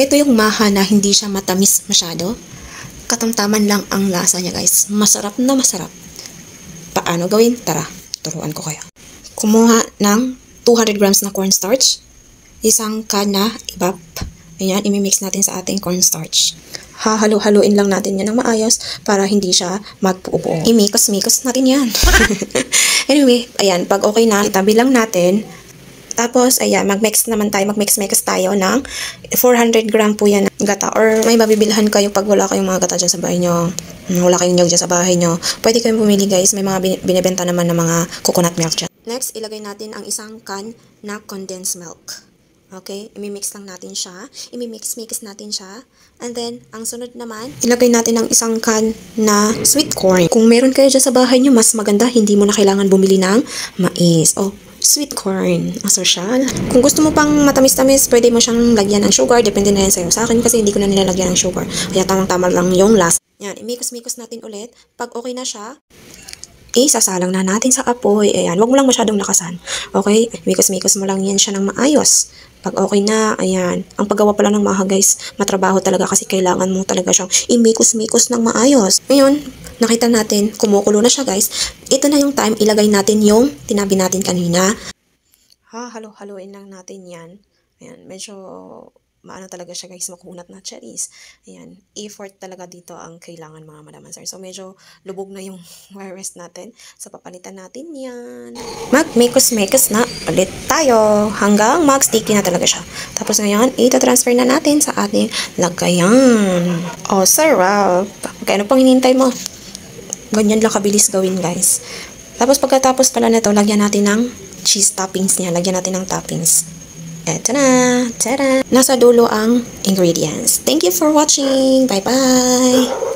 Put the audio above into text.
Ito yung maha na hindi siya matamis masyado. Katamtaman lang ang lasa niya, guys. Masarap na masarap. Paano gawin? Tara, turuan ko kayo. Kumuha ng 200 grams na cornstarch. Isang can na ibap. Ayan, imimix natin sa ating cornstarch. Hahalo-haluin lang natin yan ng maayos para hindi siya magpuubo. Imikos-mikos natin yan. Anyway, ayan, pag okay na, itabi lang natin. Tapos, ayan, mag-mix tayo ng 400 gram po yan ng gata. Or may mabibilhan kayo pag wala kayong mga gata dyan sa bahay nyo. Wala kayong nyog dyan sa bahay nyo. Pwede kayong pumili, guys. May mga binibenta naman ng mga coconut milk dyan. Next, ilagay natin ang isang can na condensed milk. Okay, imimix lang natin siya. Imimix natin siya. And then, ang sunod naman, ilagay natin ang isang can na sweet corn. Kung meron kayo dyan sa bahay nyo, mas maganda, hindi mo na kailangan bumili ng mais. Oh, sweet corn. Asosyal. Kung gusto mo pang matamis-tamis, pwede mo siyang lagyan ng sugar. Depende na yan sa'yo. Sa akin kasi hindi ko na nilalagyan ng sugar. Kaya tamang-tama lang yung lasa. Yan, imikos-mikos natin ulit. Pag okay na siya, isasalang na natin sa apoy. Ayan, wag mo lang masyadong lakasan. Okay? Mikos-mikos mo lang yan siya ng maayos. Pag okay na, ayan. Ang paggawa pala ng maha, guys, matrabaho talaga kasi kailangan mo talaga siyang imikos-mikos ng maayos. Ngayon, nakita natin, kumukulo na siya, guys. Ito na yung time, ilagay natin yung tinabi natin kanina. Halo-haloin lang natin yan. Ayan, medyo maano talaga siya, guys, makunat na cherries. Ayan, effort talaga dito ang kailangan, mga madam and sir. So, medyo lubog na yung wire rest natin. So, papalitan natin yan. Mag-mekos-mekos na ulit tayo hanggang mag-sticky na talaga siya. Tapos ngayon, ita-transfer na natin sa ating lagayan. Oh, sarap. Kaya ano pang hinintay mo? Ganyan lang kabilis gawin, guys. Tapos pagkatapos pala nito, lagyan natin ng cheese toppings niya. Lagyan natin ng toppings. Eto na! Tada! Nasa dulo ang ingredients. Thank you for watching! Bye-bye!